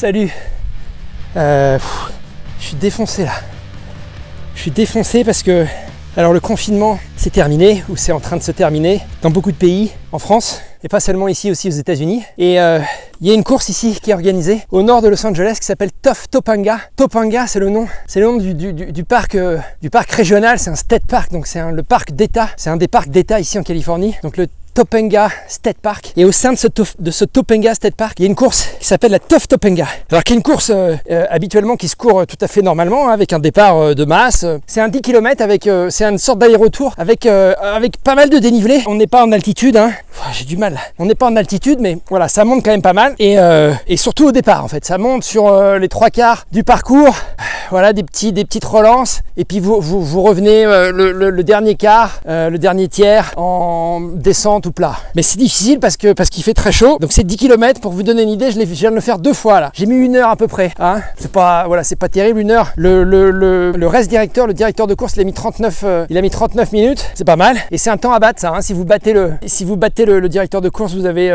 Salut. Je suis défoncé là. Je suis défoncé parce que alors le confinement c'est terminé ou c'est en train de se terminer dans beaucoup de pays, en France et pas seulement ici, aussi aux États-Unis. Et il y a une course ici qui est organisée au nord de Los Angeles qui s'appelle Topanga. Topanga, c'est le nom du parc régional, c'est un state park, donc c'est le parc d'État, c'est un des parcs d'État ici en Californie. Donc le Topanga State Park, et au sein de ce Topanga State Park, il y a une course qui s'appelle la Topanga. Alors qui est une course habituellement qui se court tout à fait normalement, hein, avec un départ de masse. C'est un 10 km avec, c'est une sorte d'aller-retour avec pas mal de dénivelé. On n'est pas en altitude, hein. J'ai du mal. On n'est pas en altitude, mais voilà, ça monte quand même pas mal. Et surtout au départ, en fait, ça monte sur les 3/4 du parcours. Voilà, des petites relances. Et puis vous revenez le dernier quart, le dernier tiers en descente ou plat. Mais c'est difficile parce qu'il fait très chaud. Donc c'est 10 km. Pour vous donner une idée, je viens de le faire 2 fois là. J'ai mis 1 heure à peu près. Hein. C'est pas terrible, 1 heure. Le race directeur, le directeur de course, il a mis 39 minutes. C'est pas mal. Et c'est un temps à battre ça. Hein. Si vous battez le directeur de course, vous avez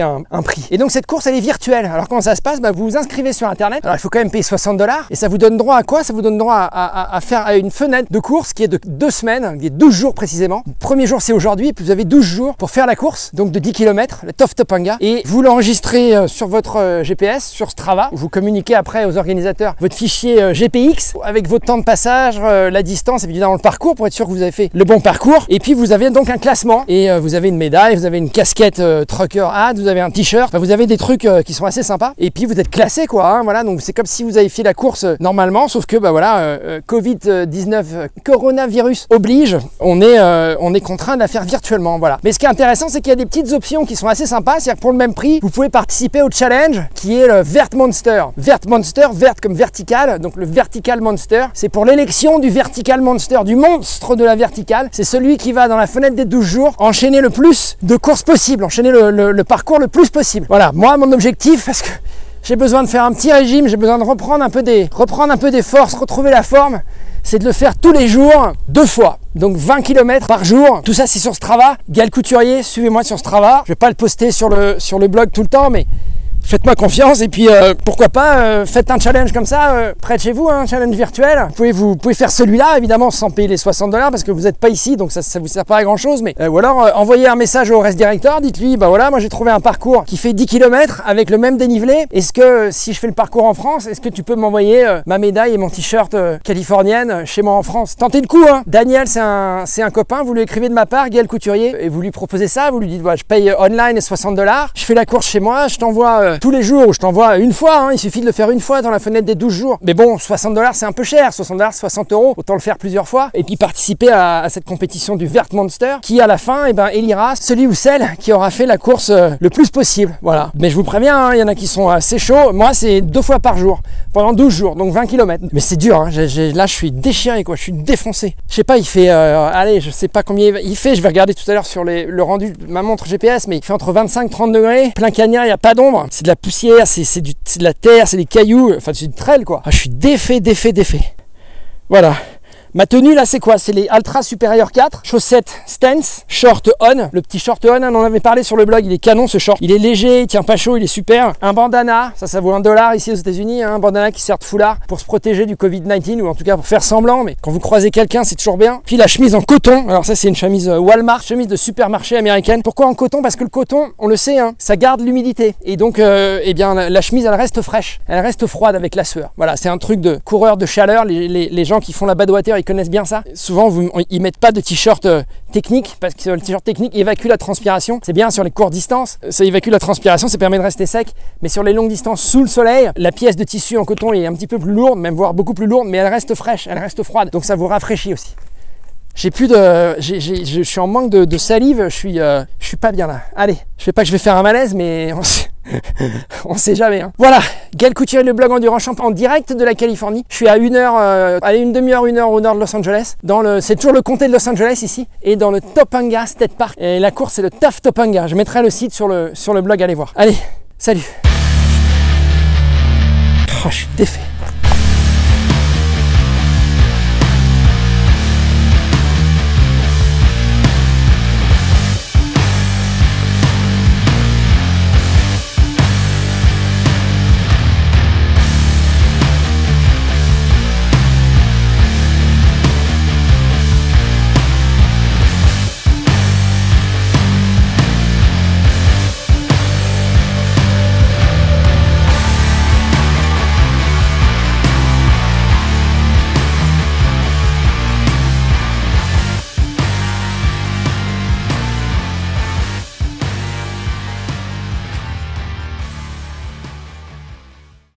un prix. Et donc cette course, elle est virtuelle. Alors comment ça se passe? Vous vous inscrivez sur internet. Alors il faut quand même payer $60 et ça vous donne droit à quoi? Ça vous donne droit à faire une fenêtre de course qui est de 2 semaines, qui est 12 jours précisément. Le premier jour c'est aujourd'hui, et puis vous avez 12 jours pour faire la course, donc de 10 km, la Topanga, et vous l'enregistrez sur votre GPS, sur Strava. Vous communiquez après aux organisateurs votre fichier GPX avec votre temps de passage, la distance, évidemment le parcours pour être sûr que vous avez fait le bon parcours. Et puis vous avez donc un classement et vous avez une médaille, vous avez une casquette Trucker Hat, vous avez un t-shirt, enfin, vous avez des trucs qui sont assez sympas. Et puis vous êtes classé quoi, hein, voilà. Donc c'est comme si vous avez fait la course normalement, sauf que Covid-19, coronavirus oblige, on est contraint de la faire virtuellement, voilà. Mais ce qui est intéressant, c'est qu'il y a des petites options qui sont assez sympas, c'est-à-dire que pour le même prix, vous pouvez participer au challenge qui est le Vert Monster. Vert Monster, verte comme vertical, donc le Vertical Monster, c'est pour l'élection du Vertical Monster, du monstre de la verticale. C'est celui qui va dans la fenêtre des 12 jours enchaîner le plus de courses possible, enchaîner le parcours le plus possible. Voilà, moi mon objectif, parce que j'ai besoin de faire un petit régime, j'ai besoin de reprendre un peu des forces, retrouver la forme, c'est de le faire tous les jours, 2 fois. Donc 20 km par jour. Tout ça c'est sur Strava. Gaël Couturier, suivez-moi sur Strava. Je vais pas le poster sur le blog tout le temps, mais faites-moi confiance et puis pourquoi pas faites un challenge comme ça près de chez vous, un challenge virtuel. Vous pouvez faire celui-là évidemment sans payer les $60 parce que vous n'êtes pas ici, donc ça vous sert pas à grand chose. Mais ou alors envoyez un message au race director, dites-lui voilà, moi j'ai trouvé un parcours qui fait 10 km avec le même dénivelé. Est-ce que si je fais le parcours en France, est-ce que tu peux m'envoyer ma médaille et mon t-shirt californienne chez moi en France? Tentez le coup, hein. Daniel c'est un copain, vous lui écrivez de ma part, Gaël Couturier, et vous lui proposez ça, vous lui dites je paye online $60, je fais la course chez moi, je t'envoie tous les jours, ou je t'envoie une fois, hein, il suffit de le faire une fois dans la fenêtre des 12 jours. Mais bon, $60 c'est un peu cher, $60, 60 €, autant le faire plusieurs fois et puis participer à cette compétition du Vert Monster qui à la fin élira celui ou celle qui aura fait la course le plus possible. Voilà. Mais je vous préviens, hein, il y en a qui sont assez chauds. Moi c'est 2 fois par jour pendant 12 jours, donc 20 km. Mais c'est dur, hein. Là je suis déchiré quoi, je suis défoncé. Je sais pas, il fait, allez, je sais pas combien il fait, je vais regarder tout à l'heure sur le rendu de ma montre GPS, mais il fait entre 25 et 30 degrés, plein cagnard, il n'y a pas d'ombre, c'est de la poussière, c'est de la terre, c'est des cailloux, enfin c'est du trail quoi. Je suis défait. Voilà. Ma tenue là c'est quoi? C'est les Altra Superior 4, chaussettes Stance, short on, le petit short on, on en avait parlé sur le blog, il est canon ce short, il est léger, il tient pas chaud, il est super. Un bandana, ça vaut $1 ici aux États-Unis, hein, un bandana qui sert de foulard pour se protéger du Covid-19 ou en tout cas pour faire semblant, mais quand vous croisez quelqu'un c'est toujours bien. Puis la chemise en coton, alors ça c'est une chemise Walmart, chemise de supermarché américaine. Pourquoi en coton? Parce que le coton, on le sait, hein, ça garde l'humidité et donc la chemise elle reste fraîche, elle reste froide avec la sueur. Voilà, c'est un truc de coureur de chaleur, les gens qui font la Badwater ils connaissent bien ça. Souvent ils mettent pas de t-shirt technique parce que le t-shirt technique évacue la transpiration. C'est bien sur les courtes distances, ça évacue la transpiration, ça permet de rester sec. Mais sur les longues distances sous le soleil, la pièce de tissu en coton est un petit peu plus lourde, même voire beaucoup plus lourde, mais elle reste fraîche, elle reste froide. Donc ça vous rafraîchit aussi. Je suis en manque de salive, je suis pas bien là. Allez, je sais pas que je vais faire un malaise, mais on sait jamais. Hein. Voilà, Gaël Couturier, le blog Endurance Champ en direct de la Californie. Je suis à une demi-heure au nord de Los Angeles. C'est toujours le comté de Los Angeles ici, et dans le Topanga State Park. Et la course c'est le Topanga. Je mettrai le site sur le blog, allez voir. Allez, salut. Je suis défait.